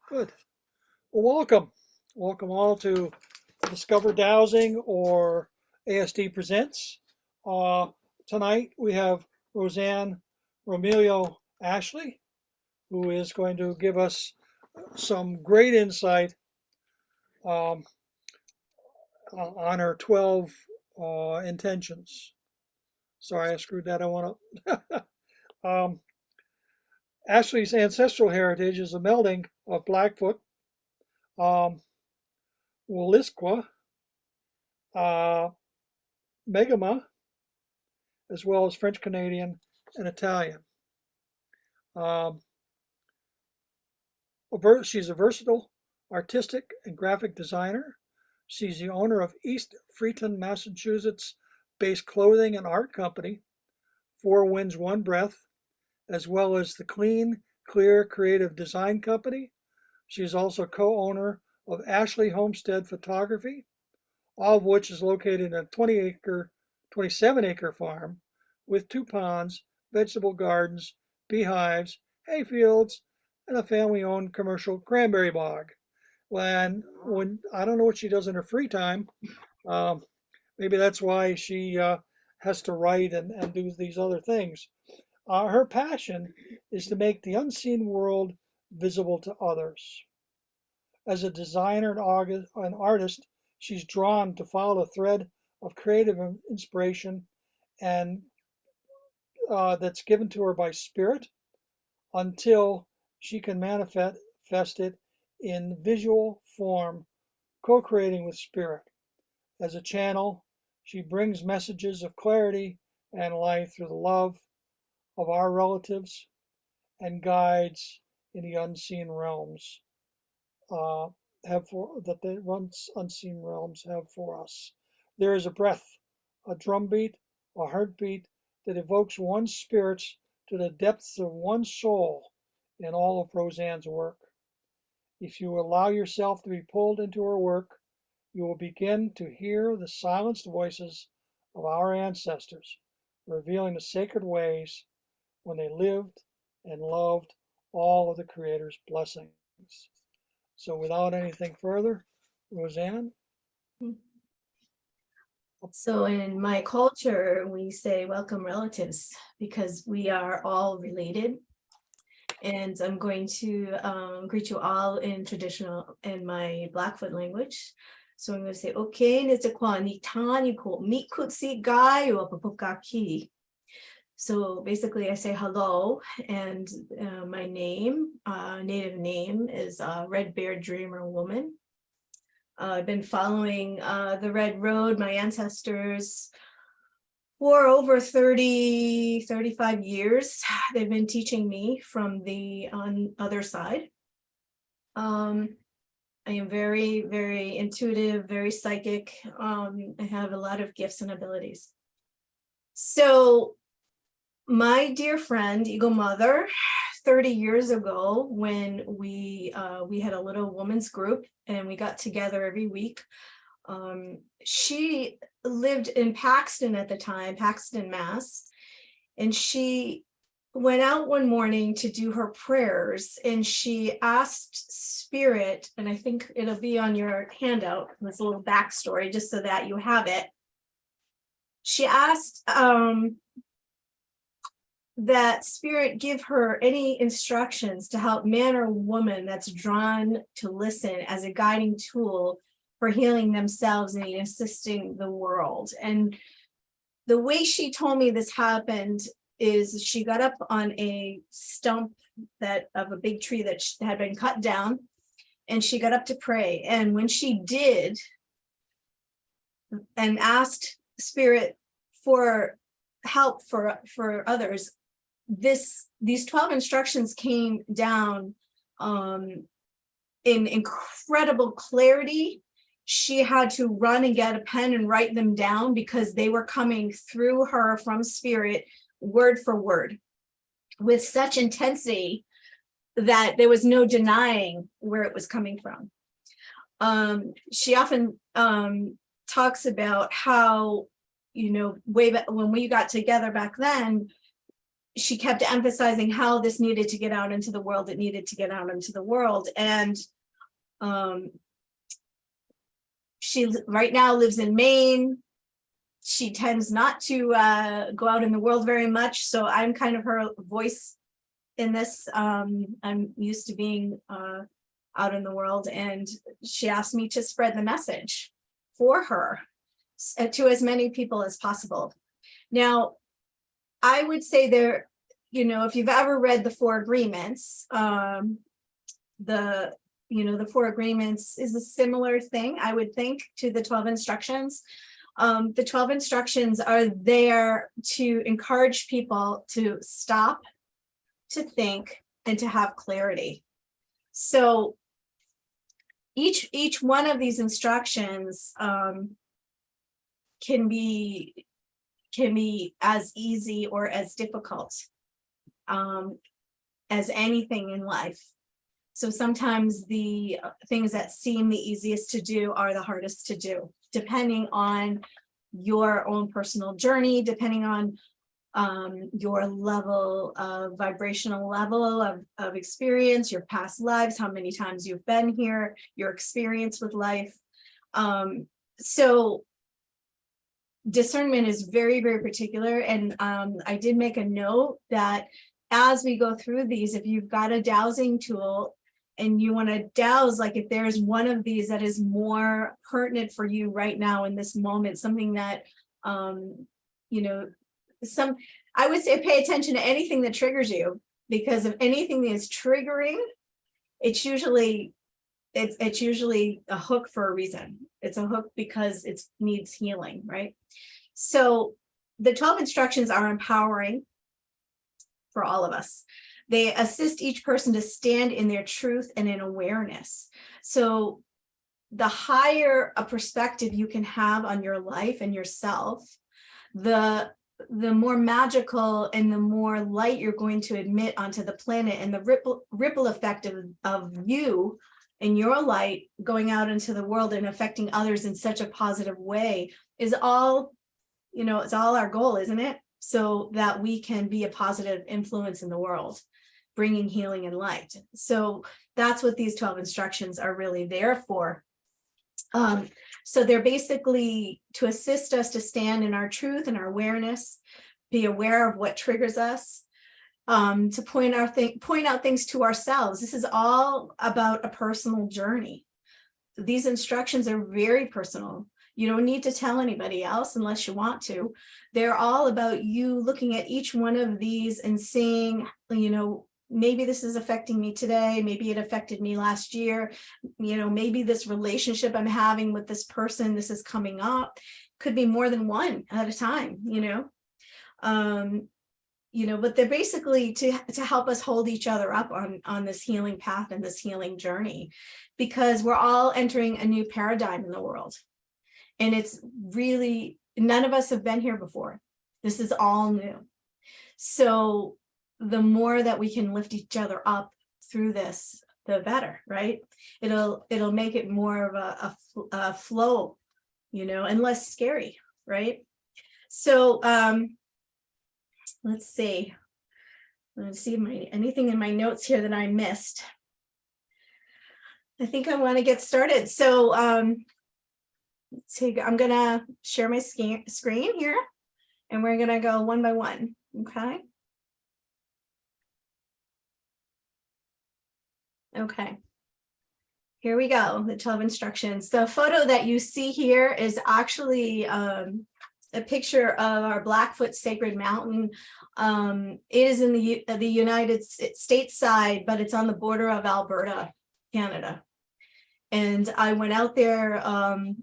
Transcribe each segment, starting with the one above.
Good. Well, welcome. Welcome all to Discover Dowsing or ASD Presents. Uh, Tonight we have Roseanne Romelio Ashley, who is going to give us some great insight um, on her 12 intentions. Sorry, I screwed that one up. um, Ashley's ancestral heritage is a melding of Blackfoot, um, Wolaskwa, uh, Megama, as well as French Canadian and Italian. Um, she's a versatile artistic and graphic designer. She's the owner of East Freetown, Massachusetts based clothing and art company, Four Winds, One Breath, as well as the Clean, Clear Creative Design Company. She is also co owner of Ashley Homestead Photography, all of which is located in a 27-acre farm with 2 ponds, vegetable gardens, beehives, hay fields, and a family-owned commercial cranberry bog. When I don't know what she does in her free time, um, maybe that's why she has to write and do these other things. Her passion is to make the unseen world visible to others. As a designer and artist, she's drawn to follow a thread of creative inspiration and that's given to her by spirit until she can manifest it in visual form, co-creating with spirit. As a channel, she brings messages of clarity and light through the love of our relatives and guides in the unseen realms uh, have for that the unseen realms have for us. There is a breath, a drumbeat, a heartbeat that evokes one's spirits to the depths of one's soul in all of Roseanne's work. If you allow yourself to be pulled into her work, you will begin to hear the silenced voices of our ancestors, revealing the sacred ways when they lived and loved all of the Creator's blessings. So without anything further, Roseanne? So in my culture, we say welcome relatives because we are all related. And I'm going to greet you all in my Blackfoot language. So I'm going to say, okay, ni tani ko mi kutsi gayo papukaki. So basically I say hello, and my native name is Red Bear Dreamer Woman. I've been following the Red Road, my ancestors, for over 35 years. They've been teaching me from the other side. I am very, very intuitive, very psychic. I have a lot of gifts and abilities. So my dear friend, Eagle Mother, 30 years ago, when we had a little women's group and we got together every week. She lived in Paxton at the time, Paxton, Mass. And she went out one morning to do her prayers, and she asked Spirit, and I think it'll be on your handout, this little backstory, just so that you have it. She asked that Spirit give her any instructions to help man or woman that's drawn to listen as a guiding tool for healing themselves and assisting the world. And the way she told me this happened is she got up on a stump of a big tree that had been cut down, and she got up to pray. And when she did and asked Spirit for help for others, these 12 instructions came down in incredible clarity. She had to run and get a pen and write them down because they were coming through her from Spirit, word for word, with such intensity that there was no denying where it was coming from. She often talks about how, way back when we got together back then, she kept emphasizing how this needed to get out into the world. It needed to get out into the world. And she right now lives in Maine. She tends not to go out in the world very much. So I'm kind of her voice in this. I'm used to being out in the world, and she asked me to spread the message for her to as many people as possible. Now, I would say there, if you've ever read the Four Agreements, the 4 Agreements is a similar thing, I would think, to the 12 instructions. The 12 instructions are there to encourage people to stop, to think, and to have clarity. So each one of these instructions can be as easy or as difficult as anything in life. So sometimes the things that seem the easiest to do are the hardest to do, depending on your own personal journey, depending on your level of vibrational level of experience, your past lives, how many times you've been here, your experience with life. So discernment is very, very particular. And I did make a note that as we go through these, if you've got a dowsing tool and you want to douse, like if there's one of these that is more pertinent for you right now in this moment, something that, I would say pay attention to anything that triggers you, because if anything that is triggering, it's usually a hook for a reason. It's a hook because it needs healing, right? So the 12 instructions are empowering for all of us. They assist each person to stand in their truth and in awareness. So the higher a perspective you can have on your life and yourself, the more magical and the more light you're going to emit onto the planet, and the ripple effect of you and your light going out into the world and affecting others in such a positive way is all, it's all our goal, isn't it? So that we can be a positive influence in the world, bringing healing and light. So that's what these 12 instructions are really there for. So they're basically to assist us to stand in our truth and our awareness, be aware of what triggers us, to point out things to ourselves. This is all about a personal journey. These instructions are very personal. You don't need to tell anybody else unless you want to. They're all about you looking at each one of these and seeing, maybe this is affecting me today. Maybe it affected me last year. Maybe this relationship I'm having with this person, this is coming up. Could be more than one at a time, but they're basically to help us hold each other up on this healing path and this healing journey, because we're all entering a new paradigm in the world. And it's really, none of us have been here before. This is all new. So the more that we can lift each other up through this, the better, right? It'll make it more of a flow, and less scary, right? So let's see. Let's see anything in my notes here that I missed. I think I want to get started. So let's see. I'm gonna share my screen here, and we're gonna go one by one. Okay. Okay. Here we go. The 12 instructions. The photo that you see here is actually a picture of our Blackfoot Sacred Mountain. It is in the United States side, but it's on the border of Alberta, Canada. And I went out there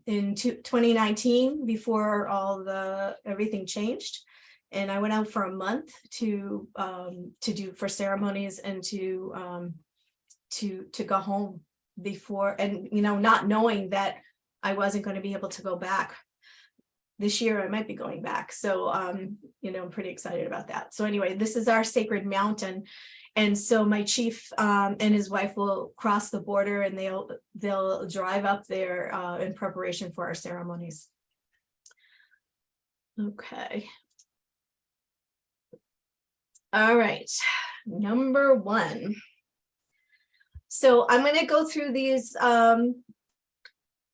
in 2019 before everything changed. And I went out for a month to do for ceremonies and to go home before, and not knowing that I wasn't going to be able to go back. This year I might be going back. So I'm pretty excited about that. So anyway, this is our sacred mountain. And so my chief and his wife will cross the border, and they'll drive up there in preparation for our ceremonies. Okay. All right, number one. So I'm going to go through these at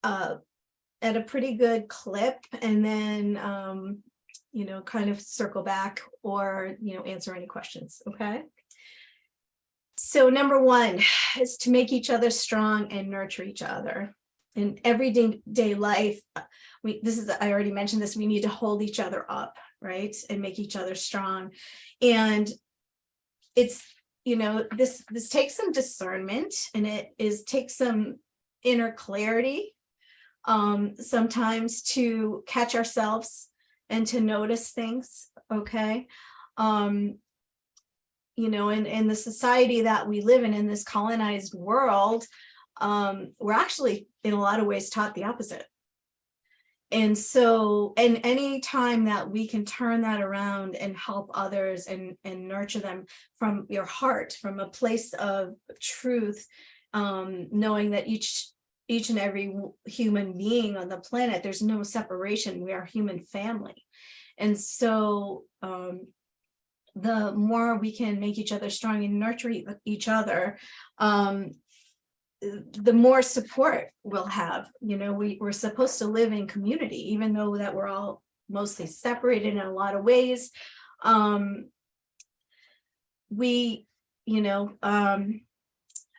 a pretty good clip, and then kind of circle back or answer any questions. Okay. So number one is to make each other strong and nurture each other in everyday life. I already mentioned this, we need to hold each other up, right, and make each other strong. And it's this takes some discernment, and takes some inner clarity sometimes to catch ourselves and to notice things. Okay. In the society that we live in this colonized world, we're actually in a lot of ways taught the opposite. And so, and any time that we can turn that around and help others and nurture them from your heart, from a place of truth, knowing that each and every human being on the planet, there's no separation. We are human family. And so the more we can make each other strong and nurture each other, the more support we'll have. We're supposed to live in community, even though that we're all mostly separated in a lot of ways. I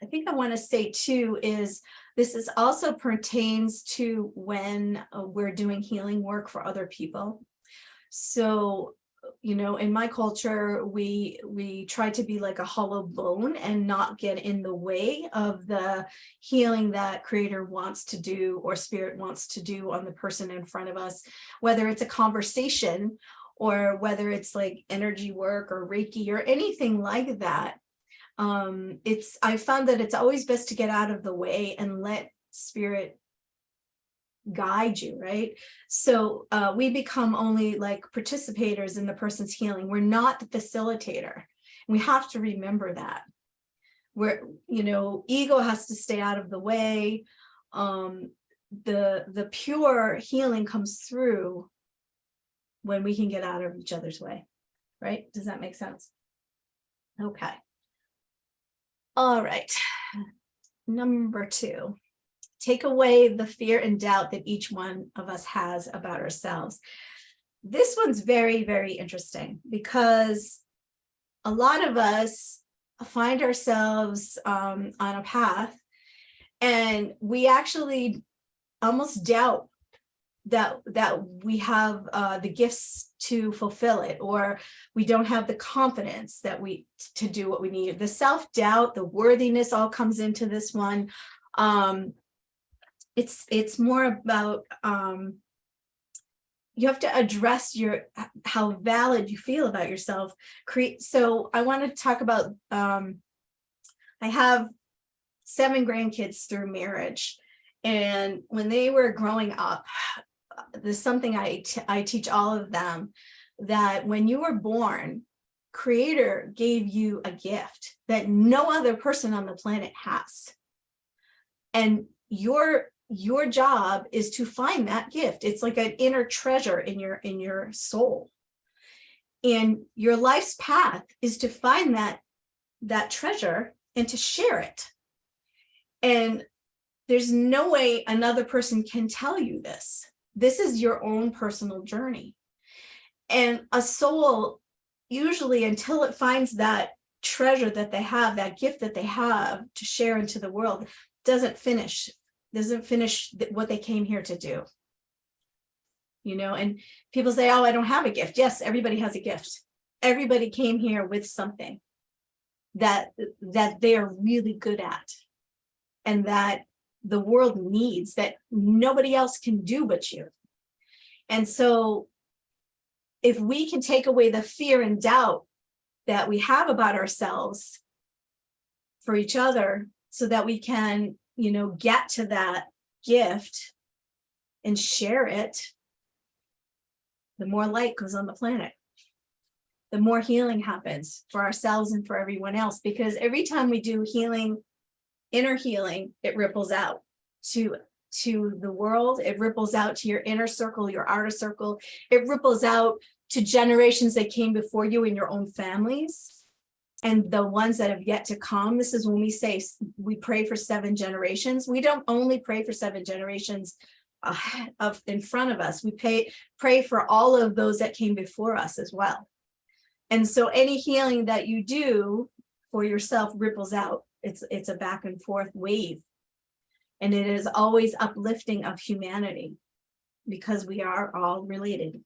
think I want to say too is this also pertains to when we're doing healing work for other people. So in my culture, we try to be like a hollow bone and not get in the way of the healing that Creator wants to do or Spirit wants to do on the person in front of us, whether it's a conversation or whether it's like energy work or Reiki or anything like that. I found that it's always best to get out of the way and let Spirit guide you, right? So we become only like participators in the person's healing. We're not the facilitator. We have to remember that. Ego has to stay out of the way. The pure healing comes through when we can get out of each other's way, right? Does that make sense? Okay. All right. Number two. Take away the fear and doubt that each one of us has about ourselves. This one's very, very interesting because a lot of us find ourselves on a path, and we actually almost doubt that we have the gifts to fulfill it, or we don't have the confidence to do what we need. The self-doubt, the worthiness all comes into this one. It's more about you have to address how valid you feel about yourself. So I want to talk about I have 7 grandkids through marriage, and when they were growing up, there's something I teach all of them, that when you were born, Creator gave you a gift that no other person on the planet has, and your job is to find that gift. It's like an inner treasure in your soul, and your life's path is to find that treasure and to share it. And there's no way another person can tell you this. This is your own personal journey. And a soul, usually until it finds that treasure that they have, that gift that they have to share into the world, doesn't finish what they came here to do. And people say, oh, I don't have a gift. Yes, everybody has a gift. Everybody came here with something that they are really good at, and that the world needs, that nobody else can do but you. And so if we can take away the fear and doubt that we have about ourselves for each other, so that we can get to that gift and share it, the more light goes on the planet, the more healing happens for ourselves and for everyone else. Because every time we do healing, inner healing, it ripples out to the world. It ripples out to your inner circle, your outer circle. It ripples out to generations that came before you in your own families and the ones that have yet to come. This is when we say we pray for 7 generations. We don't only pray for 7 generations in front of us. We pray for all of those that came before us as well. And so any healing that you do for yourself ripples out. It's a back and forth wave. And it is always uplifting of humanity because we are all related.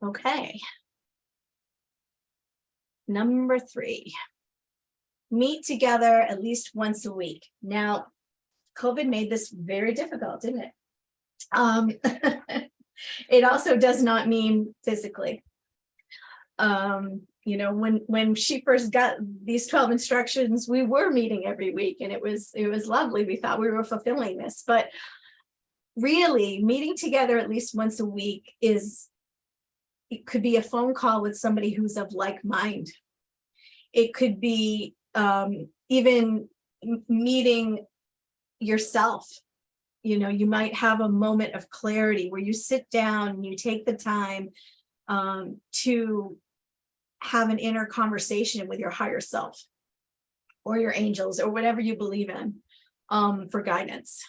Okay. Number 3, meet together at least once a week. Now, COVID made this very difficult, didn't it? It also does not mean physically. You know, when she first got these 12 instructions, we were meeting every week, and it was lovely. We thought we were fulfilling this, but really meeting together at least once a week it could be a phone call with somebody who's of like mind. It could be even meeting yourself. You know, you might have a moment of clarity where you sit down and you take the time to have an inner conversation with your higher self or your angels or whatever you believe in for guidance.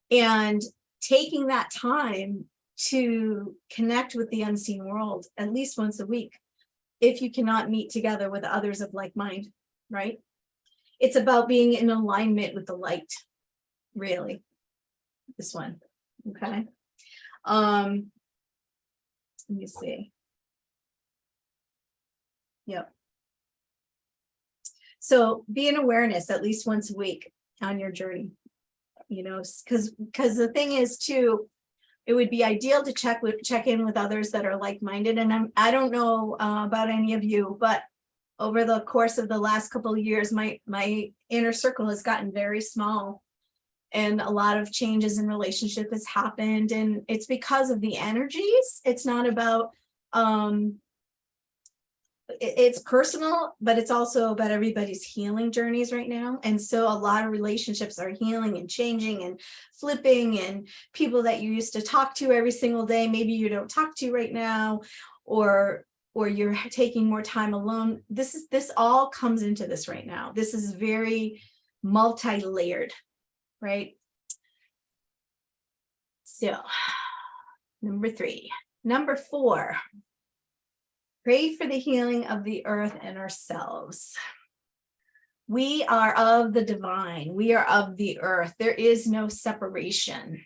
And taking that time to connect with the unseen world at least once a week, if you cannot meet together with others of like mind, right? It's about being in alignment with the light, really. This one, okay? Let me see. Yep. So be in awareness at least once a week on your journey, you know, because the thing is too, it would be ideal to check in with others that are like-minded. And I don't know about any of you, but over the course of the last couple of years, my inner circle has gotten very small, and a lot of changes in relationship has happened, and it's because of the energies. It's not about it's personal, but it's also about everybody's healing journeys right now. And so a lot of relationships are healing and changing and flipping, and people that you used to talk to every single day, maybe you don't talk to right now, or you're taking more time alone. This all comes into this right now. This is very multi-layered, right? So number 3. Number 4, pray for the healing of the earth and ourselves. We are of the divine. We are of the earth. There is no separation.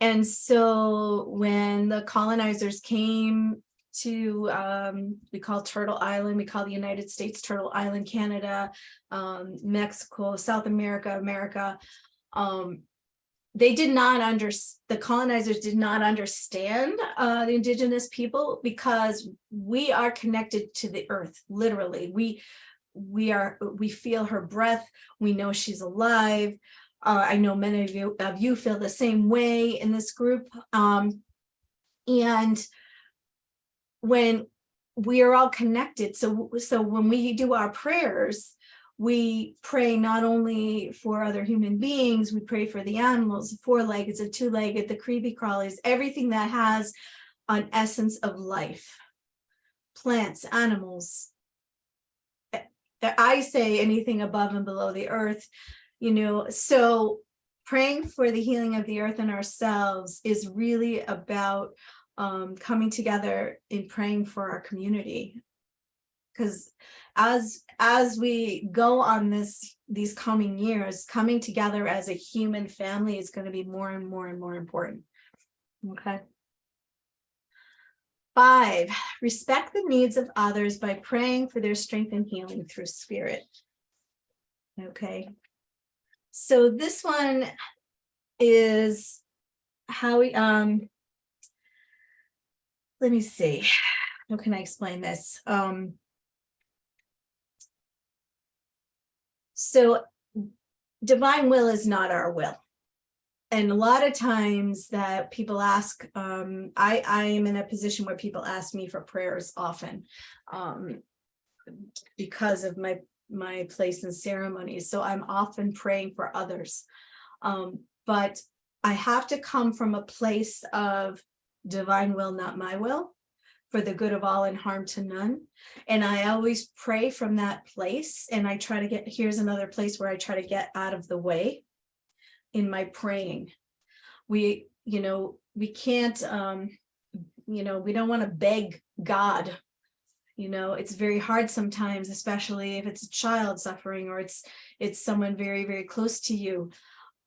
And so when the colonizers came to, we call Turtle Island, we call the United States Turtle Island, Canada, Mexico, South America, they did not the colonizers did not understand the indigenous people, because we are connected to the earth. Literally, we feel her breath. We know she's alive. I know many of you feel the same way in this group. And when we are all connected, so when we do our prayers, we pray not only for other human beings, we pray for the animals, the 4-legged, the 2-legged, the creepy crawlies, everything that has an essence of life, plants, animals. I say anything above and below the earth, you know. So praying for the healing of the earth and ourselves is really about coming together in praying for our community. Because as we go on these coming years, coming together as a human family is going to be more and more and more important. Okay. 5, respect the needs of others by praying for their strength and healing through spirit. Okay. So this one is how we let me see. How can I explain this? So divine will is not our will. And a lot of times that people ask, I am in a position where people ask me for prayers often because of my place in ceremonies. So I'm often praying for others. But I have to come from a place of divine will, not my will, for the good of all and harm to none. And I always pray from that place. And I try to here's another place where I try to get out of the way in my praying. We can't, we don't want to beg God. It's very hard sometimes, especially if it's a child suffering or it's someone very, very close to you.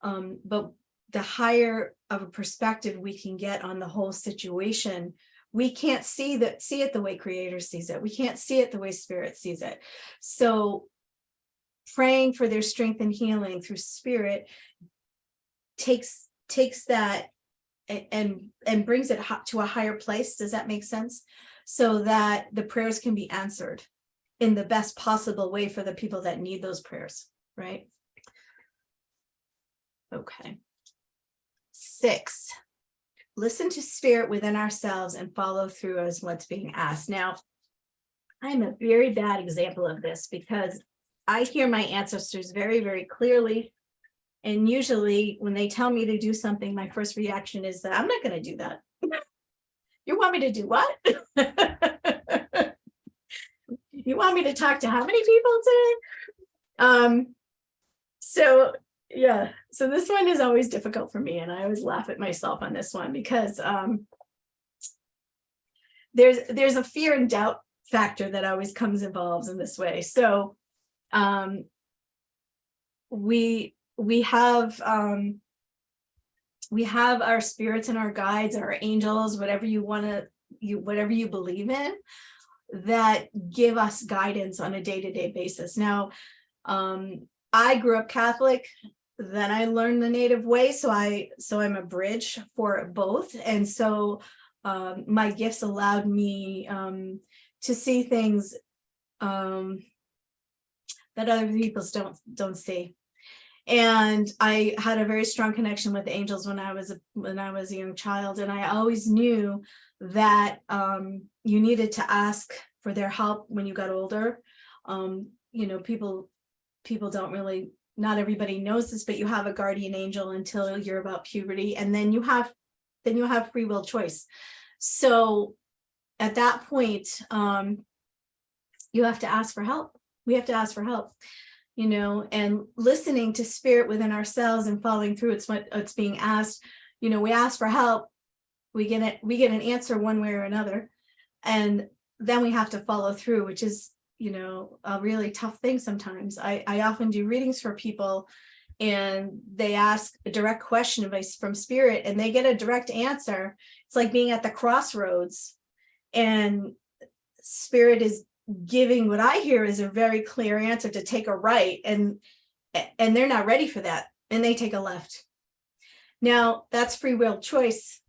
But the higher of a perspective we can get on the whole situation, we can't see it the way Creator sees it. We can't see it the way Spirit sees it. So praying for their strength and healing through Spirit takes that and brings it to a higher place. Does that make sense? So that the prayers can be answered in the best possible way for the people that need those prayers, right? Okay. 6, listen to Spirit within ourselves and follow through as what's being asked. Now, I'm a very bad example of this because I hear my ancestors very, very clearly. And usually when they tell me to do something, my first reaction is that I'm not going to do that. You want me to do what? You want me to talk to how many people today? So yeah, so this one is always difficult for me, and I always laugh at myself on this one because there's a fear and doubt factor that always comes involved in this way. So we have our spirits and our guides, our angels, whatever you believe in, that give us guidance on a day-to-day basis. Now, I grew up Catholic, then I learned the Native way, so I'm a bridge for both, and so my gifts allowed me to see things that other people don't see. And I had a very strong connection with angels when I was a young child, and I always knew that you needed to ask for their help when you got older. People don't really, not everybody knows this, but you have a guardian angel until you're about puberty, and then you have free will choice. So at that point, you have to ask for help. We have to ask for help. And listening to Spirit within ourselves and following through, it's being asked. We ask for help, we get an answer one way or another, and then we have to follow through, which is a really tough thing sometimes. I often do readings for people, and they ask a direct question from Spirit, and they get a direct answer. It's like being at the crossroads, and Spirit is giving what I hear is a very clear answer to take a right, and they're not ready for that, and they take a left. Now, that's free will choice.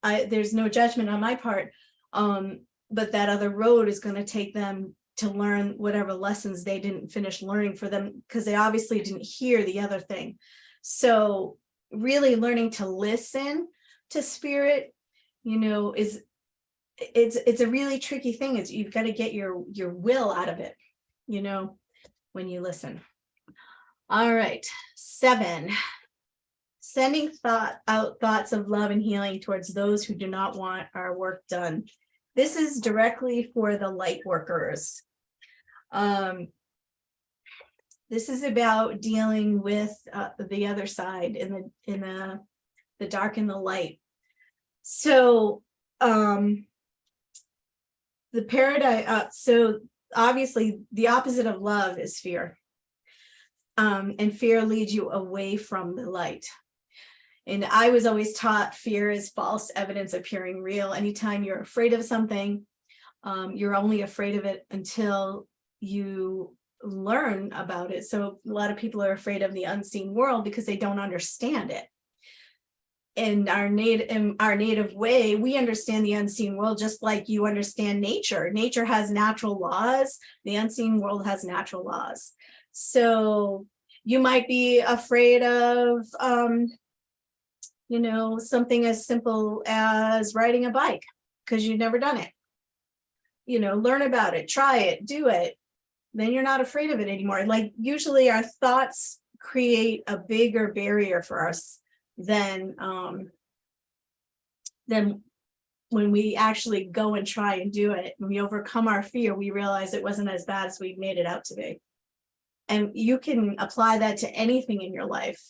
There's no judgment on my part, but that other road is going to take them to learn whatever lessons they didn't finish learning for them, because they obviously didn't hear the other thing. So really learning to listen to Spirit, is it's a really tricky thing. Is you've got to get your will out of it, when you listen. All right, 7, sending out thoughts of love and healing towards those who do not want our work done. This is directly for the light workers. This is about dealing with the other side, in the dark and the light. So the paradigm, so obviously the opposite of love is fear. And fear leads you away from the light. And I was always taught fear is false evidence appearing real. Anytime you're afraid of something, you're only afraid of it until you learn about it. So a lot of people are afraid of the unseen world because they don't understand it. In our native way, we understand the unseen world just like you understand nature. Nature has natural laws. The unseen world has natural laws. So you might be afraid of, something as simple as riding a bike because you've never done it. Learn about it, try it, do it. Then you're not afraid of it anymore. Like usually our thoughts create a bigger barrier for us than when we actually go and try and do it, when we overcome our fear, we realize it wasn't as bad as we made it out to be. And you can apply that to anything in your life,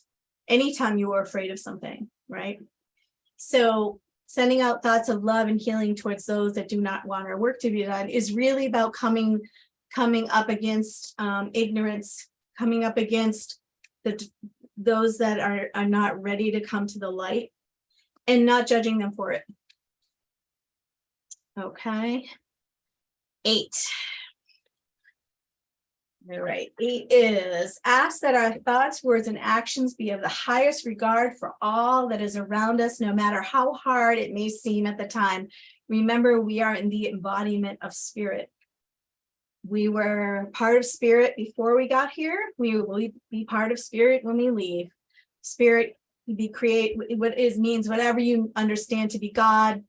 anytime you were afraid of something, right? So sending out thoughts of love and healing towards those that do not want our work to be done is really about coming up against ignorance, coming up against those that are not ready to come to the light, and not judging them for it. Okay. 8. All right. 8 is ask that our thoughts, words, and actions be of the highest regard for all that is around us, no matter how hard it may seem at the time. Remember, we are in the embodiment of spirit. We were part of spirit before we got here. We will be part of spirit when we leave. Spirit means whatever you understand to be God,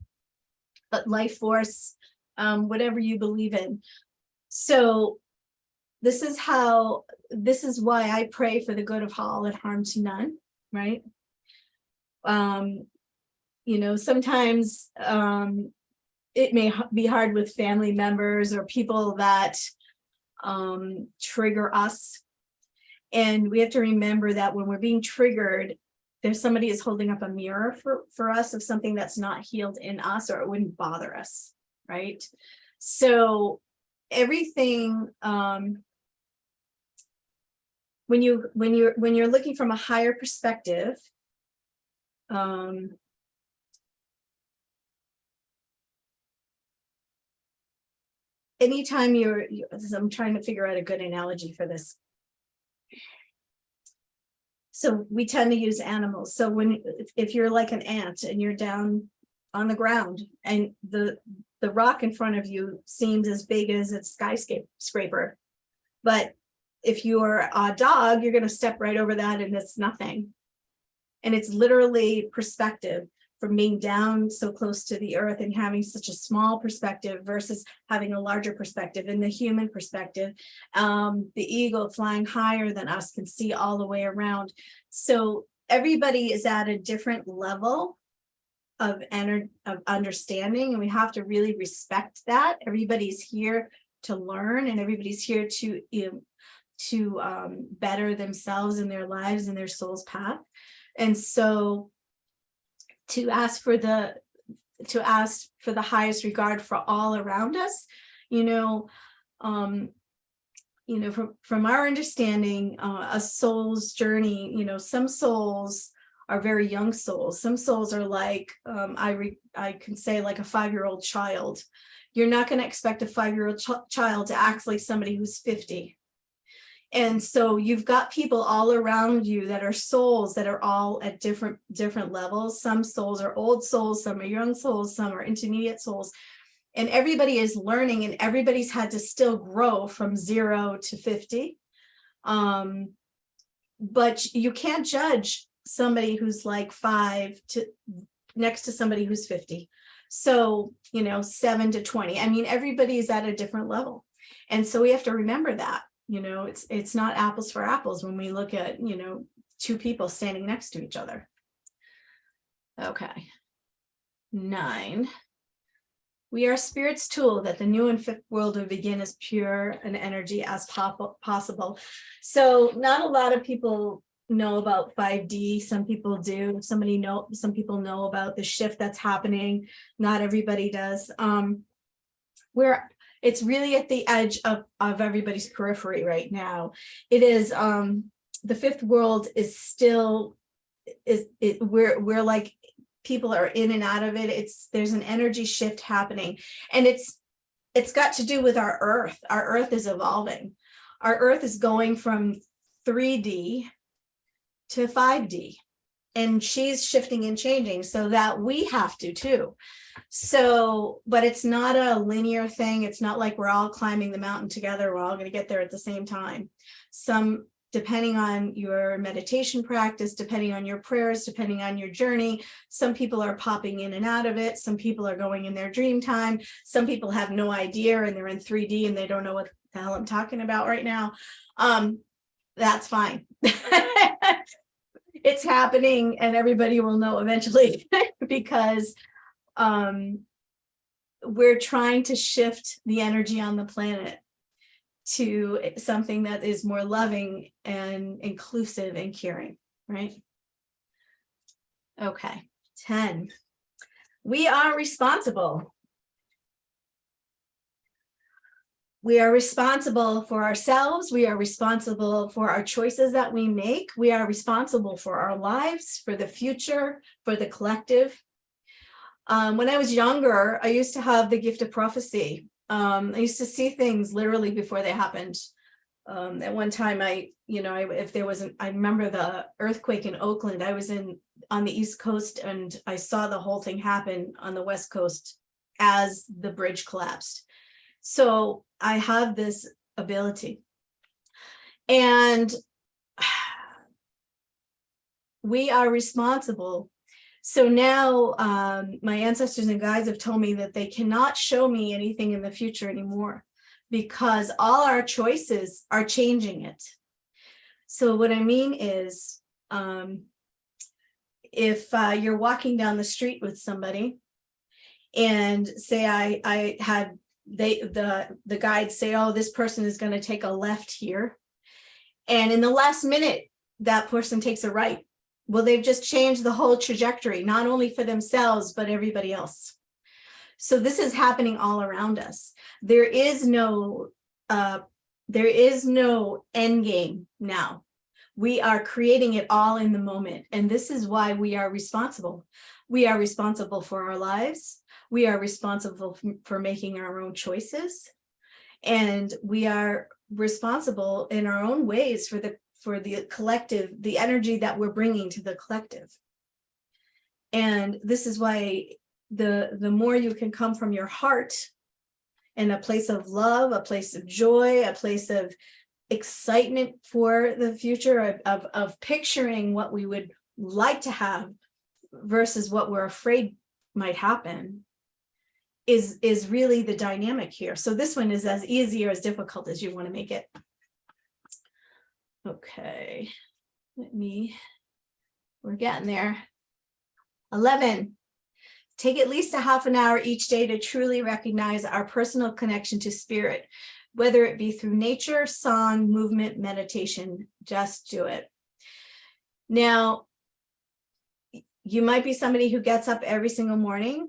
life force, whatever you believe in. So this is why I pray for the good of all and harm to none, right? Sometimes it may be hard with family members or people that trigger us. And we have to remember that when we're being triggered, there's somebody is holding up a mirror for us of something that's not healed in us, or it wouldn't bother us, right? So everything, when you're looking from a higher perspective, anytime I'm trying to figure out a good analogy for this. So we tend to use animals. So if you're like an ant and you're down on the ground and the rock in front of you seems as big as a skyscraper, but if you're a dog, you're going to step right over that and it's nothing. And it's literally perspective, from being down so close to the earth and having such a small perspective versus having a larger perspective. In the human perspective, the eagle flying higher than us can see all the way around. So everybody is at a different level of understanding, and we have to really respect that. Everybody's here to learn, and everybody's here to better themselves in their lives and their soul's path. And so to ask for the highest regard for all around us, from our understanding, a soul's journey, some souls are very young souls. Some souls are like, I can say like a 5-year-old child. You're not going to expect a 5-year-old child to act like somebody who's 50. And so you've got people all around you that are souls that are all at different levels. Some souls are old souls, some are young souls, some are intermediate souls. And everybody is learning, and everybody's had to still grow from 0 to 50. But you can't judge somebody who's like 5 next to somebody who's 50. So, 7 to 20. I mean, everybody's at a different level. And so we have to remember that. It's not apples for apples when we look at, 2 people standing next to each other. Okay. 9. We are spirit's tool that the new and fifth world will begin as pure an energy as possible. So not a lot of people know about 5D. Some people do. Some people know about the shift that's happening. Not everybody does. It's really at the edge of everybody's periphery right now. It is the fifth world is still we're like, people are in and out of it. There's an energy shift happening, and it's got to do with our earth. Our earth is evolving. Our earth is going from 3D to 5D, and she's shifting and changing so that we have to too. So, but it's not a linear thing. It's not like we're all climbing the mountain together. We're all going to get there at the same time. Depending on your meditation practice, depending on your prayers, depending on your journey, some people are popping in and out of it. Some people are going in their dream time. Some people have no idea and they're in 3D and they don't know what the hell I'm talking about right now. That's fine. It's happening, and everybody will know eventually because we're trying to shift the energy on the planet to something that is more loving and inclusive and caring, right? Okay, 10. We are responsible. We are responsible for ourselves. We are responsible for our choices that we make. We are responsible for our lives, for the future, for the collective. When I was younger, I used to have the gift of prophecy. I used to see things literally before they happened. At one time, I remember the earthquake in Oakland. I was on the East Coast, and I saw the whole thing happen on the West Coast as the bridge collapsed. So I have this ability, and we are responsible. So now my ancestors and guides have told me that they cannot show me anything in the future anymore, because all our choices are changing it. So what I mean is, if you're walking down the street with somebody, and say I had the guides say, oh, this person is going to take a left here, and in the last minute that person takes a right. Well, they've just changed the whole trajectory, not only for themselves but everybody else. So this is happening all around us. There is no end game now. We are creating it all in the moment, and this is why we are responsible. We are responsible for our lives. We are responsible for making our own choices, and we are responsible in our own ways for the collective, the energy that we're bringing to the collective. And this is why the more you can come from your heart, in a place of love, a place of joy, a place of excitement for the future, of picturing what we would like to have versus what we're afraid might happen, is really the dynamic here. So this one is as easy or as difficult as you want to make it. Okay, we're getting there. 11, take at least a half an hour each day to truly recognize our personal connection to spirit, whether it be through nature, song, movement, meditation. Just do it. Now, you might be somebody who gets up every single morning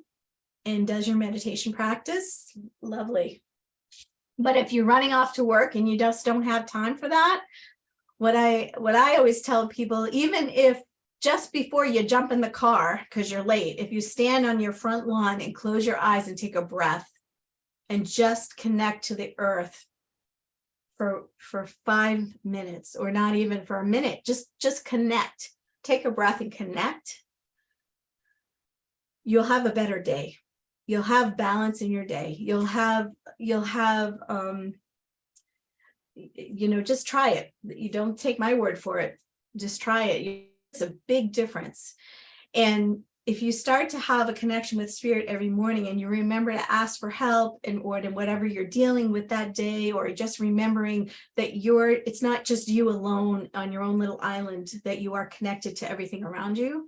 and does your meditation practice. Lovely. But if you're running off to work and you just don't have time for that, what I always tell people, even if just before you jump in the car because you're late, if you stand on your front lawn and close your eyes and take a breath and just connect to the earth for 5 minutes, or not even for a minute, just connect, take a breath and connect, you'll have a better day. You'll have balance in your day. You'll have just try it. You don't take my word for it. Just try it. It's a big difference. And if you start to have a connection with spirit every morning, and you remember to ask for help and or in whatever you're dealing with that day, or just remembering that it's not just you alone on your own little island, that you are connected to everything around you,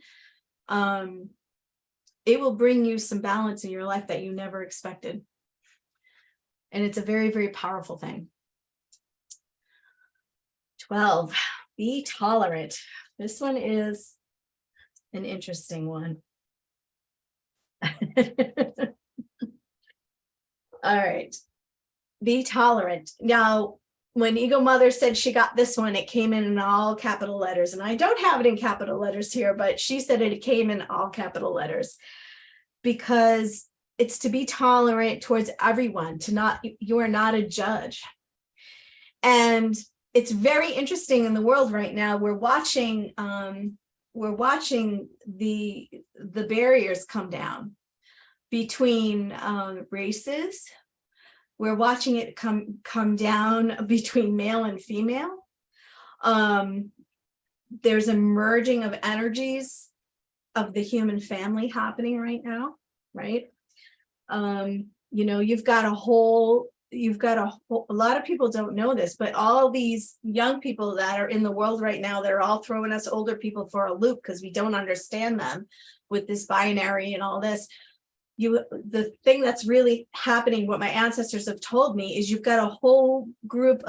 it will bring you some balance in your life that you never expected. And it's a very, very powerful thing. 12, be tolerant. This one is an interesting one. All right, be tolerant. Now, when Eagle Mother said she got this one, it came in all capital letters, and I don't have it in capital letters here, but she said it came in all capital letters, because it's to be tolerant towards everyone, you are not a judge. And it's very interesting in the world right now. We're watching the barriers come down between races. We're watching it come down between male and female. There's a merging of energies of the human family happening right now, right? You've got a lot of people don't know this, but all these young people that are in the world right now, that are all throwing us older people for a loop because we don't understand them with this binary and all this. the thing that's really happening, what my ancestors have told me, is you've got a whole group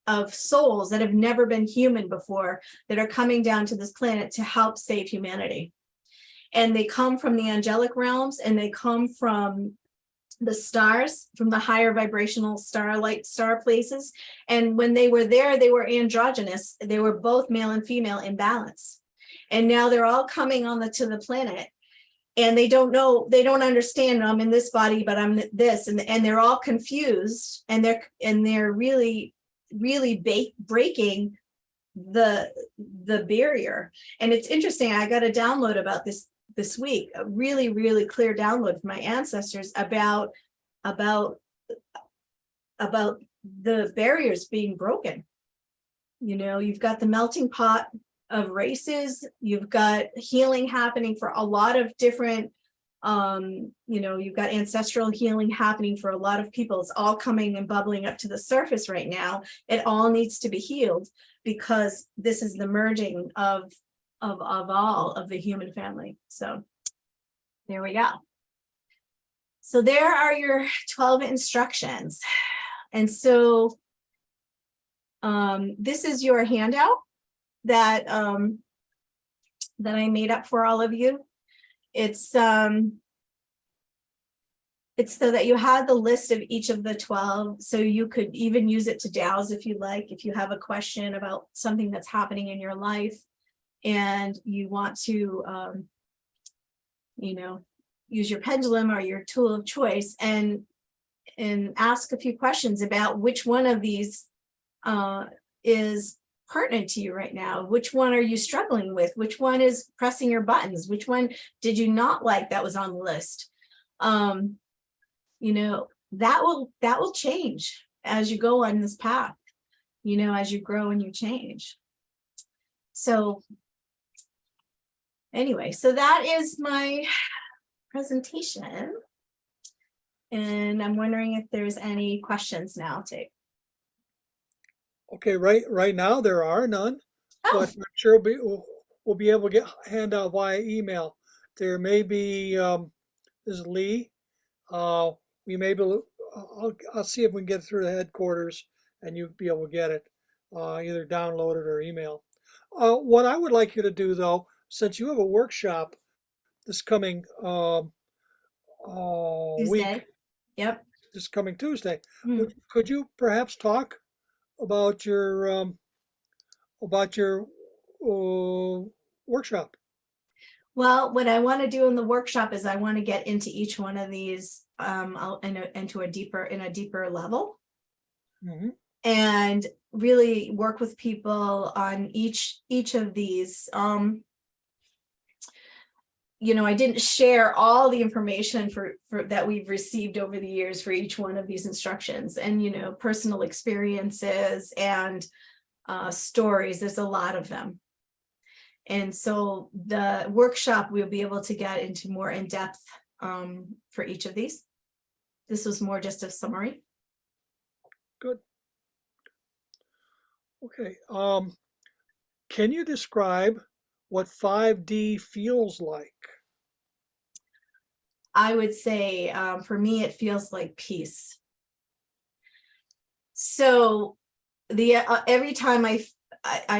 of souls that have never been human before that are coming down to this planet to help save humanity. And they come from the angelic realms, and they come from the stars, from the higher vibrational starlight star places. And when they were there, they were androgynous. They were both male and female in balance. And now they're all coming on to the planet, and they don't know, they don't understand, I'm in this body, but I'm this, and they're all confused, and they're really breaking the barrier. And it's interesting, I got a download about this week, a really clear download from my ancestors about the barriers being broken. You've got the melting pot of races, you've got healing happening for a lot of different, you've got ancestral healing happening for a lot of people. It's all coming and bubbling up to the surface right now. It all needs to be healed, because this is the merging of all of the human family. So there we go. So there are your 12 instructions. And so this is your handout that that I made up for all of you. It's so that you had the list of each of the 12, so you could even use it to dowse if you like, if you have a question about something that's happening in your life and you want to use your pendulum or your tool of choice and ask a few questions about which one of these is pertinent to you right now. Which one are you struggling with? Which one is pressing your buttons? Which one did you not like that was on the list? That will change as you go on this path, as you grow and you change. So anyway, so that is my presentation. And I'm wondering if there's any questions now, Tig. Okay, right now there are none, Oh, but I'm sure we'll be able to get handout via email. There may be, this is Lee. We may be, I'll see if we can get through the headquarters and you'll be able to get it, either download it or email. What I would like you to do though, since you have a workshop this coming week, Tuesday. Yep. this coming Tuesday, Hmm. could you perhaps talk about your workshop? Well, what I want to do in the workshop is I want to get into each one of these into a deeper level, Hmm. and really work with people on each of these. I didn't share all the information for that we've received over the years for each one of these instructions, and personal experiences and stories. There's a lot of them. And so the workshop, we'll be able to get into more in depth for each of these. This was more just a summary. Good. Okay. Can you describe what 5D feels like? I would say for me, it feels like peace. So every time I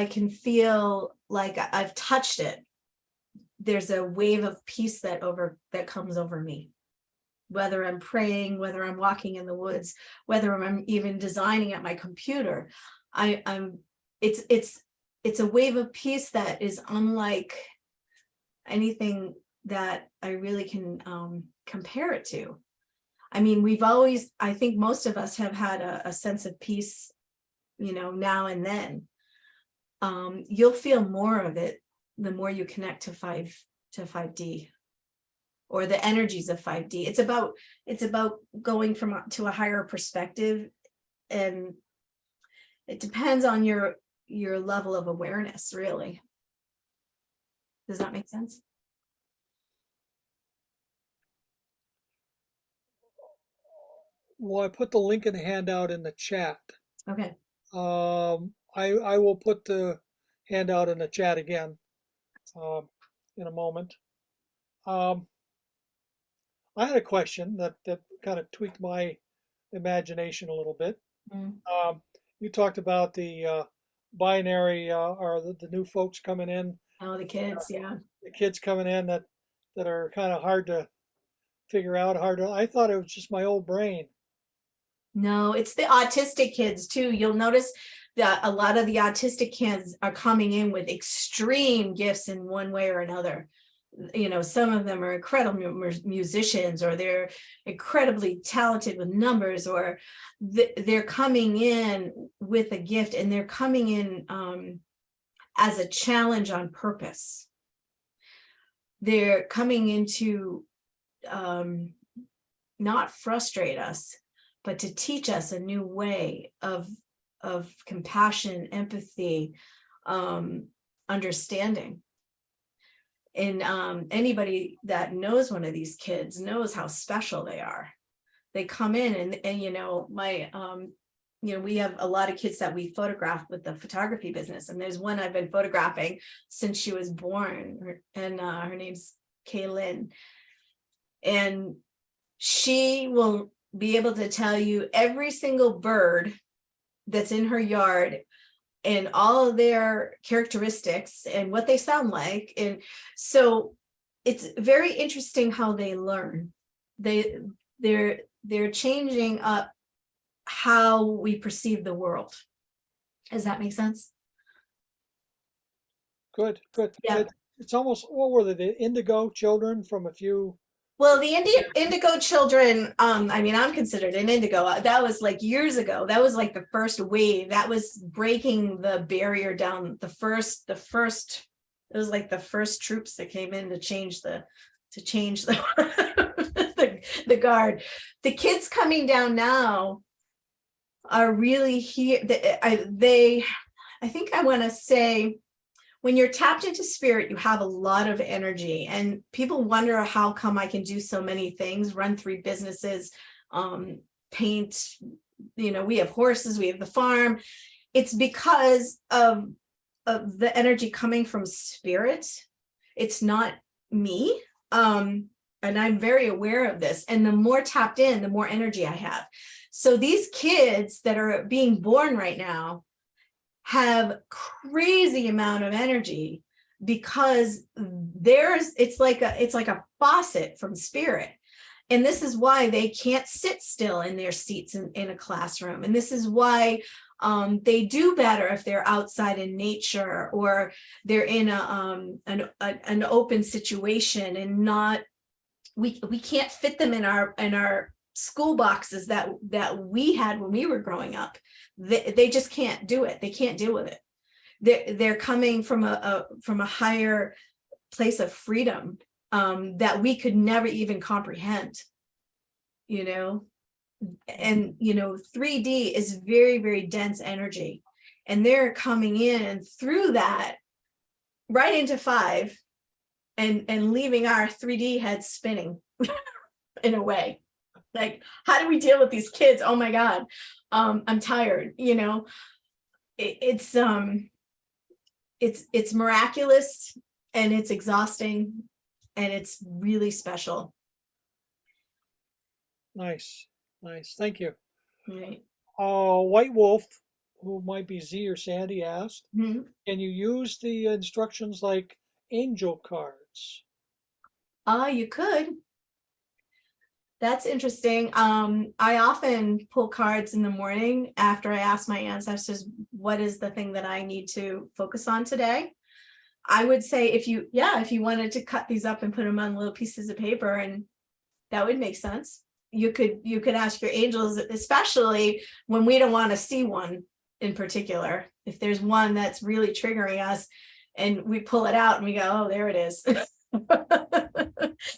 can feel like I've touched it, there's a wave of peace that comes over me. Whether I'm praying, whether I'm walking in the woods, whether I'm even designing at my computer, it's a wave of peace that is unlike anything that I really can compare it to. I mean, I think most of us have had a sense of peace, now and then. You'll feel more of it the more you connect to 5D, or the energies of 5D. It's about going to a higher perspective, and it depends on your level of awareness, really. Does that make sense? Well, I put the link in the handout in the chat. Okay. I will put the handout in the chat again in a moment. Um, I had a question that kind of tweaked my imagination a little bit. Mm. Um, you talked about the binary or the new folks coming in, Oh, the kids, yeah. the kids coming in that are kind of hard to figure out. Hard to. I thought it was just my old brain. No, it's the autistic kids too. You'll notice that a lot of the autistic kids are coming in with extreme gifts in one way or another. You know, some of them are incredible musicians, or they're incredibly talented with numbers, or they're coming in with a gift, and they're coming in as a challenge on purpose. They're coming into um, not frustrate us, but to teach us a new way of compassion, empathy, understanding. And anybody that knows one of these kids knows how special they are. They come in and you know, my you know, we have a lot of kids that we photograph with the photography business, and there's one I've been photographing since she was born, and her name's Kaylin, and she will be able to tell you every single bird that's in her yard and all of their characteristics and what they sound like. And so it's very interesting how they learn. They they're changing up how we perceive the world. Does that make sense? Good, good. Yeah. It's almost what were they? The Indigo Children from a few. Well, the indigo children, I mean, I'm considered an indigo. That was like years ago. That was like the first wave. That was breaking the barrier down. It was like the first troops that came in to change the the guard. The kids coming down now are really here. I think I want to say, when you're tapped into spirit, you have a lot of energy, and people wonder how come I can do so many things, run 3 businesses, paint, you know, we have horses, we have the farm. It's because of the energy coming from spirit. It's not me. And I'm very aware of this. And the more tapped in, the more energy I have. So these kids that are being born right now have crazy amount of energy, because it's like a faucet from spirit. And this is why they can't sit still in their seats in a classroom. And this is why they do better if they're outside in nature, or they're in an open situation, and not, we can't fit them in our school boxes that we had when we were growing up. They just can't do it. They can't deal with it. They're coming from a higher place of freedom that we could never even comprehend, you know. And you know, 3D is very, very dense energy, and they're coming in through that right into 5, and leaving our 3D heads spinning in a way. Like, how do we deal with these kids? Oh my God. I'm tired, you know. It's miraculous, and it's exhausting, and it's really special. Nice, nice. Thank you. Right. White Wolf, who might be Z or Sandy, asked, Mhm. can you use the instructions like angel cards? You could. That's interesting. I often pull cards in the morning after I ask my ancestors, what is the thing that I need to focus on today? I would say, if you wanted to cut these up and put them on little pieces of paper, and that would make sense. You could ask your angels, especially when we don't want to see one in particular. If there's one that's really triggering us, and we pull it out and we go, oh, there it is.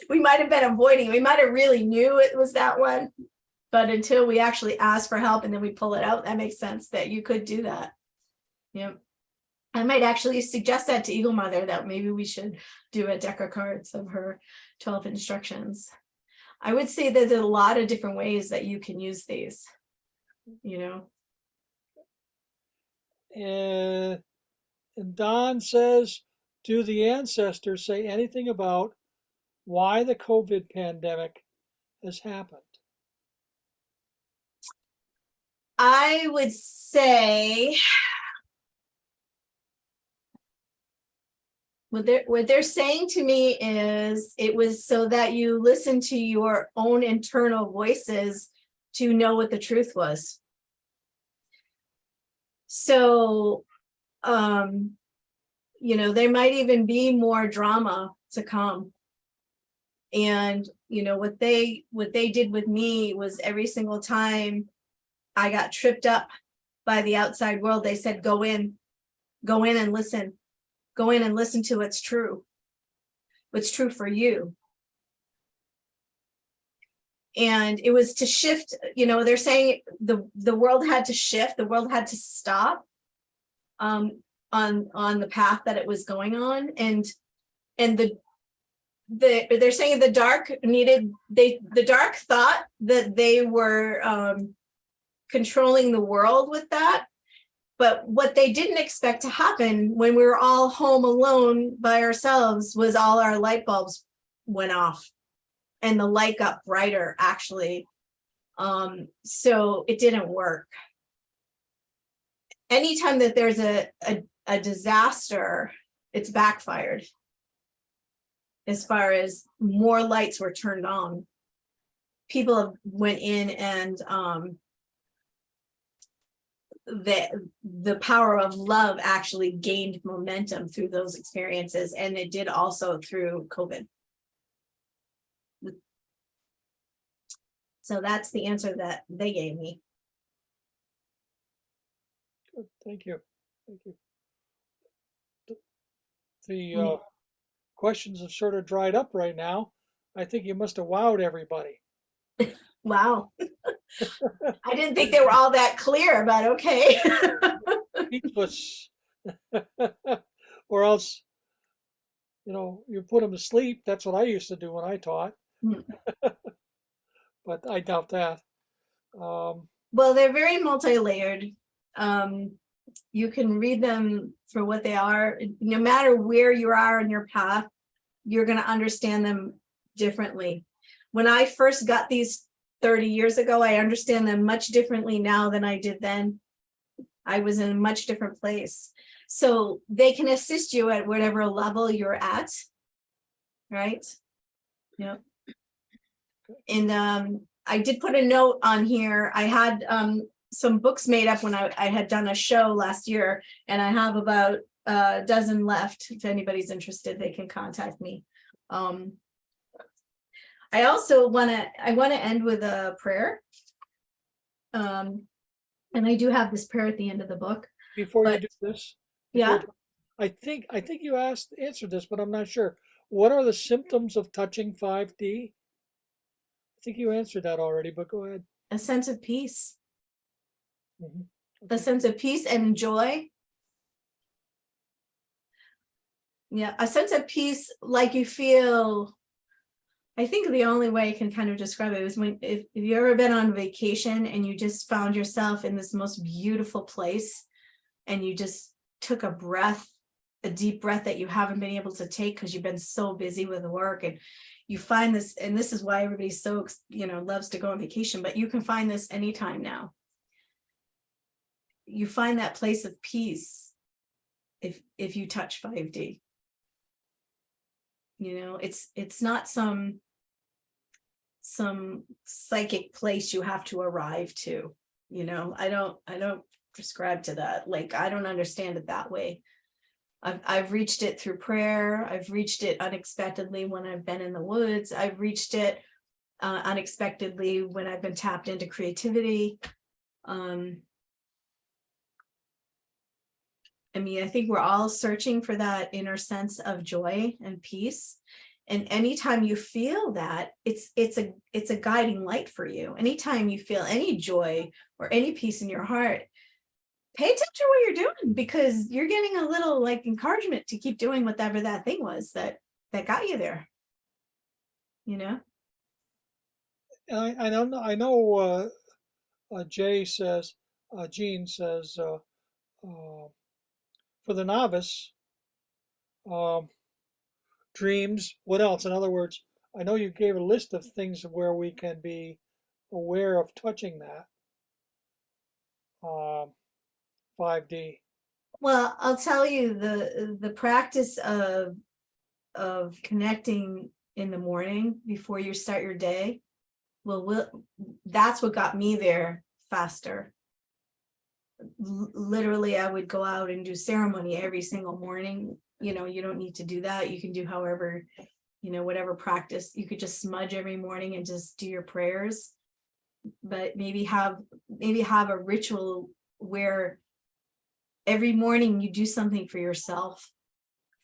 We might have been avoiding, we might have really knew it was that one, but until we actually ask for help and then we pull it out, that makes sense that you could do that. Yep. I might actually suggest that to Eagle Mother, that maybe we should do a deck of cards of her 12 instructions. I would say that there's a lot of different ways that you can use these, you know. And Don says, do the ancestors say anything about why the COVID pandemic has happened? I would say what they're saying to me is it was so that you listen to your own internal voices to know what the truth was. So, there might even be more drama to come. And what they did with me was every single time I got tripped up by the outside world, they said, go in and listen. Go in and listen to what's true for you. And it was to shift, they're saying the world had to shift, the world had to stop on the path that it was going on. And they're saying the dark thought that they were controlling the world with that. But what they didn't expect to happen when we were all home alone by ourselves was all our light bulbs went off and the light got brighter, actually. So it didn't work. Anytime that there's a disaster, it's backfired. As far as more lights were turned on, people went in and the power of love actually gained momentum through those experiences, and it did also through COVID. So that's the answer that they gave me. Good. Thank you. Thank you. The questions have sort of dried up right now. I think you must have wowed everybody. Wow. I didn't think they were all that clear, but okay. Speechless. Or else, you put them to sleep. That's what I used to do when I taught, but I doubt that. Well, they're very multi-layered. You can read them for what they are. No matter where you are in your path, you're going to understand them differently. When I first got these 30 years ago, I understand them much differently now than I did then. I was in a much different place. So they can assist you at whatever level you're at, right? Yeah. And I did put a note on here. I had some books made up when I had done a show last year, and I have about a dozen left. If anybody's interested, they can contact me. I also want to end with a prayer. And I do have this prayer at the end of the book. Before you do this, Yeah. I think you answered this, but I'm not sure. What are the symptoms of touching 5D? I think you answered that already, but go ahead. A sense of peace. Mm-hmm. A sense of peace and joy. Yeah, a sense of peace, like you feel. I think the only way I can kind of describe it is if you've ever been on vacation and you just found yourself in this most beautiful place and you just took a deep breath that you haven't been able to take because you've been so busy with work, and you find this, and this is why everybody so loves to go on vacation, but you can find this anytime now. You find that place of peace if you touch 5D. It's not some psychic place you have to arrive to. I don't prescribe to that. Like, I don't understand it that way. I've reached it through prayer. I've reached it unexpectedly when I've been in the woods. I've reached it unexpectedly when I've been tapped into creativity. I think we're all searching for that inner sense of joy and peace. And anytime you feel that, it's a guiding light for you. Anytime you feel any joy or any peace in your heart, pay attention to what you're doing, because you're getting a little encouragement to keep doing whatever that thing was that got you there. I know. Jay says, Gene says, for the novice, dreams. What else? In other words, I know you gave a list of things where we can be aware of touching that, um, 5D. Well, I'll tell you the practice of connecting in the morning before you start your day. Will that's what got me there faster. Literally, I would go out and do ceremony every single morning. You know, you don't need to do that. You can do however, whatever practice. You could just smudge every morning and just do your prayers. But maybe have a ritual where every morning you do something for yourself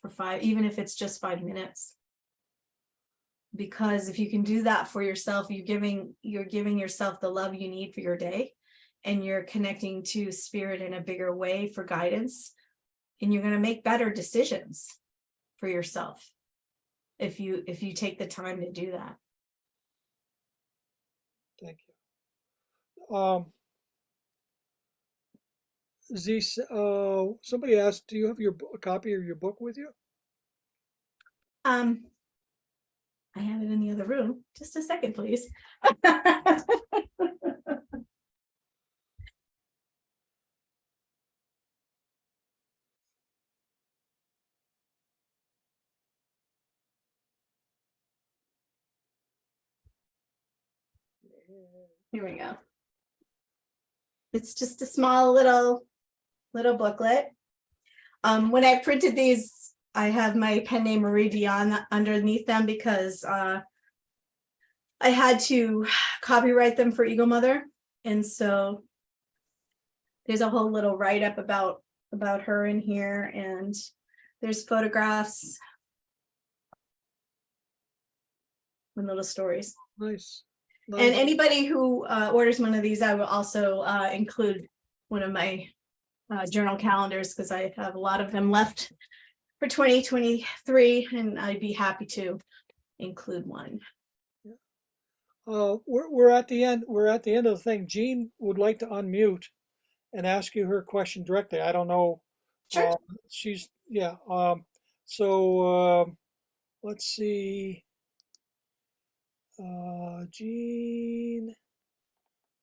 for 5, even if it's just 5 minutes. Because if you can do that for yourself, you're giving yourself the love you need for your day, and you're connecting to spirit in a bigger way for guidance, and you're going to make better decisions for yourself if you take the time to do that. Thank you. Somebody asked, do you have a copy of your book with you? I have it in the other room. Just a second, please. Here we go. It's just a small little booklet. When I printed these, I have my pen name Marie Dion underneath them because I had to copyright them for Eagle Mother, and so there's a whole little write-up about her in here, and there's photographs and little stories. Nice. And anybody who orders one of these, I will also include one of my journal calendars, because I have a lot of them left for 2023, and I'd be happy to include one. We're at the end. We're at the end of the thing. Jean would like to unmute and ask you her question directly. I don't know. Sure. Yeah. So let's see. Jean,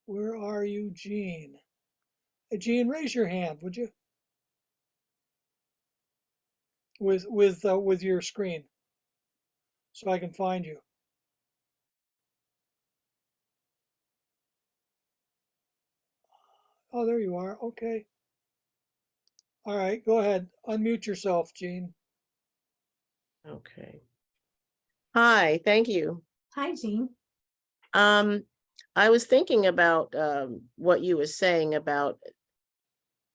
where are you, Jean? Jean, raise your hand, would you? With your screen, so I can find you. Oh, there you are. Okay. All right, go ahead. Unmute yourself, Jean. Okay. Hi, thank you. Hi, Jean. I was thinking about what you were saying about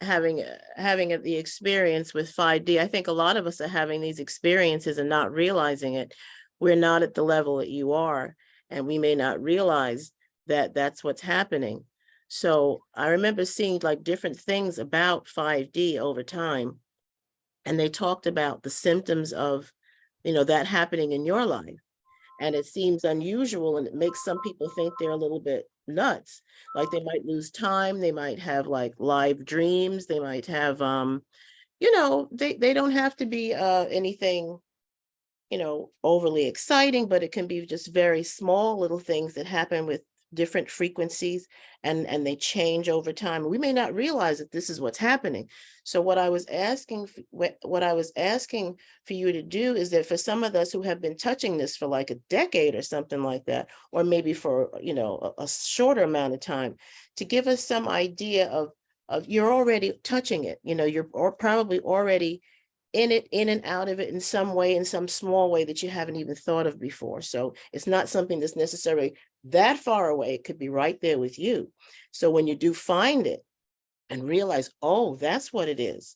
having the experience with 5D. I think a lot of us are having these experiences and not realizing it. We're not at the level that you are, and we may not realize that that's what's happening. So I remember seeing like different things about 5D over time, and they talked about the symptoms of, that happening in your life. And it seems unusual, and it makes some people think they're a little bit nuts. Like they might lose time, they might have like live dreams, they might have they don't have to be anything overly exciting, but it can be just very small little things that happen with different frequencies, and they change over time. We may not realize that this is what's happening. So what I was asking for you to do is that for some of us who have been touching this for like a decade or something like that, or maybe for a shorter amount of time, to give us some idea of you're already touching it. You're probably already in it, in and out of it in some way, in some small way that you haven't even thought of before. So it's not something that's necessarily that far away. It could be right there with you. So when you do find it and realize, oh, that's what it is,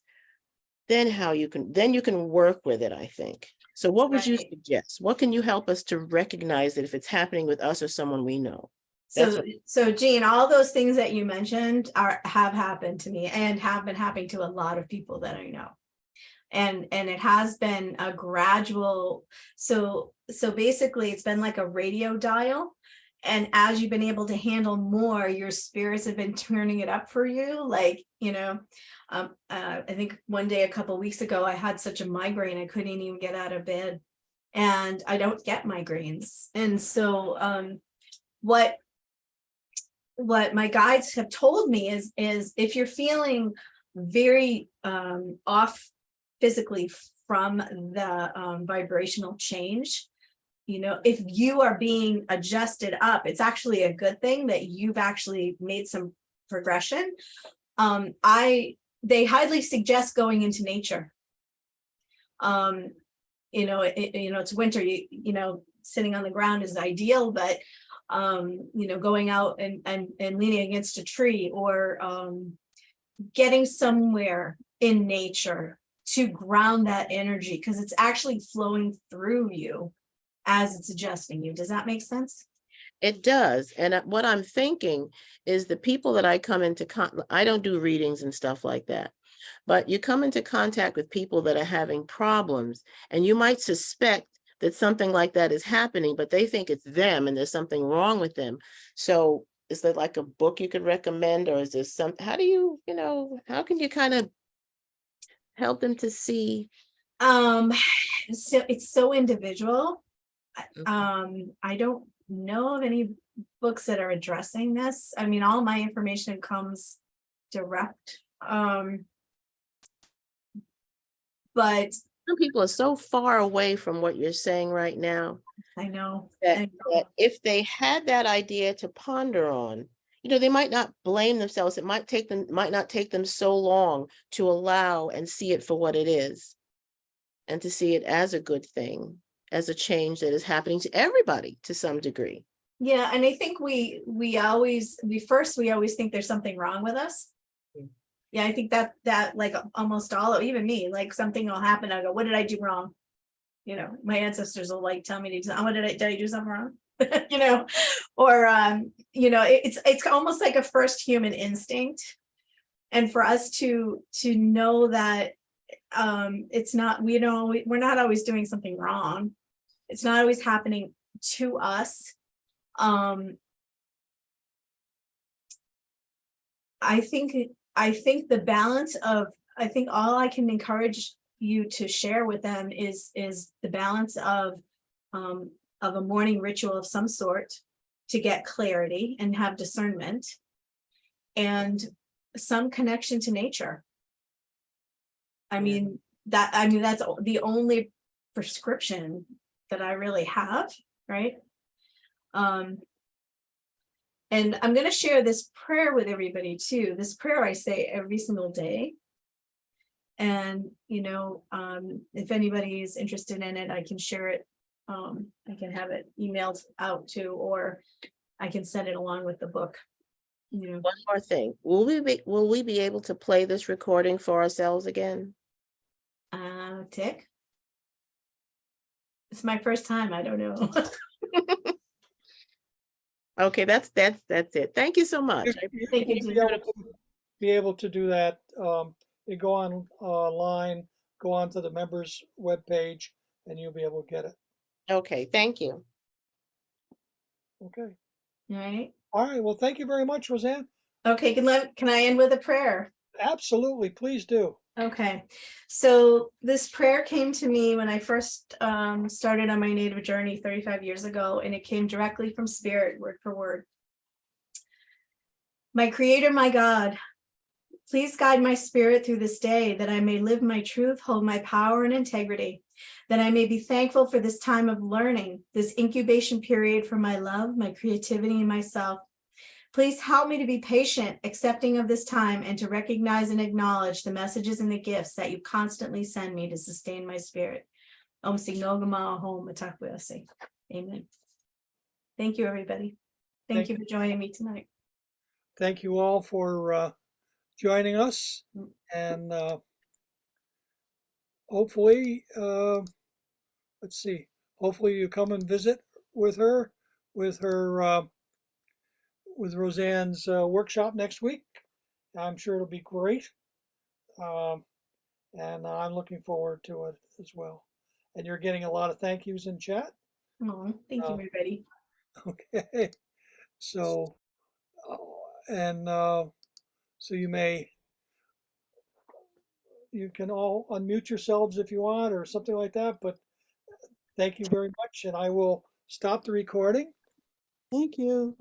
then you can work with it, I think. So what would you suggest? What can you help us to recognize that if it's happening with us or someone we know? So Jean, all those things that you mentioned have happened to me and have been happening to a lot of people that I know. And it has been a gradual, so basically it's been like a radio dial, and as you've been able to handle more, your spirits have been turning it up for you. Like, I think one day a couple of weeks ago I had such a migraine I couldn't even get out of bed, and I don't get migraines. And so what my guides have told me is if you're feeling very off physically from the vibrational change, you know, if you are being adjusted up, it's actually a good thing that you've actually made some progression. They highly suggest going into nature. You know, it's winter, you know, sitting on the ground is ideal, but you know, going out and leaning against a tree, or getting somewhere in nature to ground that energy, because it's actually flowing through you as it's adjusting you. Does that make sense? It does. And what I'm thinking is the people that I come into I don't do readings and stuff like that, but you come into contact with people that are having problems, and you might suspect that something like that is happening, but they think it's them and there's something wrong with them. So is there like a book you could recommend, or is there how do you, you know, how can you kind of help them to see? So it's so individual. Mhm. I don't know of any books that are addressing this. I mean, all my information comes direct. But Some people are so far away from what you're saying right now I know, that if they had that idea to ponder on, you know, they might not blame themselves. It might not take them so long to allow and see it for what it is, and to see it as a good thing, as a change that is happening to everybody to some degree. yeah, and I think we always think there's something wrong with us. Mm. Yeah, I think that like almost even me, like something will happen, I go, what did I do wrong? You know, my ancestors will like tell me to do, oh, did I do something wrong? You know, or you know, it's almost like a first human instinct. And for us to know that it's not, we're not always doing something wrong. It's not always happening to us. um I think the balance of, I think all I can encourage you to share with them is the balance of a morning ritual of some sort to get clarity and have discernment, and some connection to nature. I mean, that's the only prescription that I really have, right? And I'm going to share this prayer with everybody too. This prayer I say every single day. And, you know, if anybody is interested in it, I can share it. I can have it emailed out to, or I can send it along with the book. You know, One more thing, will we be able to play this recording for ourselves again? Tick. It's my first time. I don't know. Okay, that's it. Thank you so much. Thank you, Jean. Be able to do that. You go online, go onto the members webpage, and you'll be able to get it. Okay, thank you. Okay. All right. All right. Well, thank you very much, Roseanne. Okay. Can I end with a prayer? Absolutely. Please do. Okay, so this prayer came to me when I first started on my native journey 35 years ago, and it came directly from Spirit, word for word. My Creator, my God, please guide my spirit through this day, that I may live my truth, hold my power and integrity, that I may be thankful for this time of learning, this incubation period for my love, my creativity, and myself. Please help me to be patient, accepting of this time, and to recognize and acknowledge the messages and the gifts that you constantly send me to sustain my spirit. Om Signogama Home Atakwasi. Amen. Thank you, everybody. Thank you for joining me tonight. Thank you all for joining us, and hopefully, let's see, hopefully you come and visit with her, with with Roseanne's workshop next week. I'm sure it'll be great. Um, and I'm looking forward to it as well. And you're getting a lot of thank yous in chat. Oh, thank you, Uh, everybody. okay. So, and so you can all unmute yourselves if you want or something like that, but Thank you very much, and I will stop the recording. Thank you.